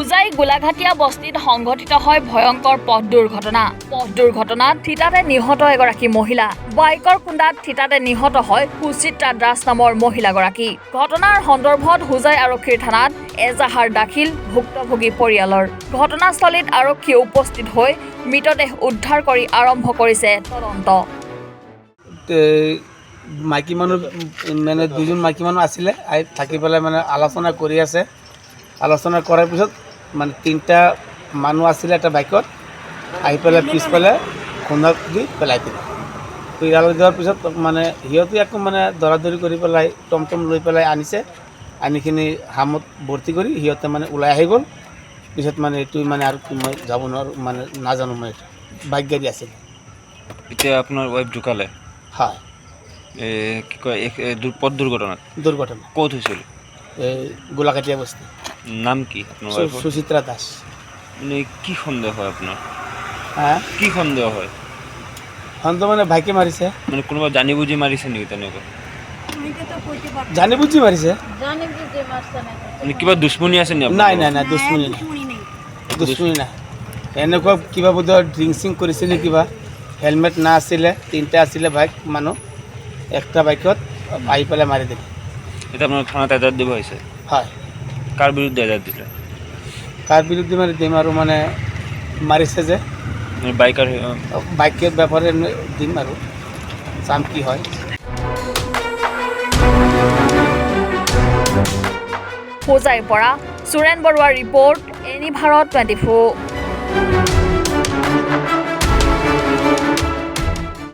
হোজাই গোলাঘাটিয়া বস্তিত সংঘটিত হয় ভয়ংকৰ পথ দুৰ্ঘটনা। পথ দুৰ্ঘটনাত থিতাতে নিহত এগৰাকী মহিলা। বাইকৰ খুন্দাত থিতাতে নিহত হয় সুচিত্ৰা দাস নামৰ মহিলাগৰাকী। ঘটনাৰ সন্দৰ্ভত হোজাই আৰক্ষীৰ থানাত এজাহাৰ দাখিল ভুক্তভোগী পৰিয়ালৰ। ঘটনাস্থলীত আৰক্ষী উপস্থিত হৈ মৃতদেহ উদ্ধাৰ কৰি আৰম্ভ কৰিছে তদন্ত। মাইকী মানুহ মানে দুজন মাইকী মানুহ আছিলে থাকি পেলাই মানে আলোচনা কৰি আছে। আলোচনা কৰাৰ পিছত মানে তিনিটা মানুহ আছিলে এটা বাইকত আহি পেলাই পিছফালে খুন্দা দি পেলাই দিলে। পেলাই দিয়াৰ পিছত মানে সিহঁতে আকৌ মানে দৌৰাদৌৰি কৰি পেলাই টমটম লৈ পেলাই আনিছে। আনিখিনি হামত ভৰ্তি কৰি সিহঁতে মানে ওলাই আহি গ'ল। পিছত মানে এইটো মানে আৰু মই যাব নোৱাৰোঁ মানে নাজানো মই এইটো বাইক গাড়ী আছিলে। এতিয়া আপোনাৰ ৱাইফ ঢুকালে? হয়। কি কয় পথ দুৰ্ঘটনা ক'ত হৈছিল? এই গোলাঘাটিয়া বস্তি। নাম কি আপোনাৰ ৱাইফৰ? সুচিত্ৰা দাস। মানে কি সন্দেহ হয় আপোনাৰ? হা? কি সন্দেহ হয়? সন্দেহ মানে ভাইকে মাৰিছে। মানে কোনোবা জানি বুজি মাৰিছে নেকি তেনেকুৱা? জানি বুজি মাৰিছে। মানে কিবা দুশ্মনী আছে নেকি? নাই নাই নাই, দুশ্মনী নাই, দুশ্মনী নাই। এনেকুৱা কিবা বোধহয় ড্ৰিংক কৰিছিলে কিবা। হেলমেট না আছিলে, তিনিটা আছিলে বাইক মানুহ। একটা বাইকত আহি পেলাই মাৰি দিলে। এতিয়া আপোনাৰ থানাত এজাহাৰ দিব হৈছে? হয়। কাৰ বিৰুদ্ধে এজাহাৰ দিছিলে? কাৰ বিৰুদ্ধে মানে দিম আৰু মানে মাৰিছে যে বাইকাৰ বাইকেৰ ব্যাপাৰে দিম আৰু চাম কি হয়। হোজাইৰ পৰা সুৰেন বৰুৱাৰ ৰিপৰ্ট, এনি ভাৰত 24।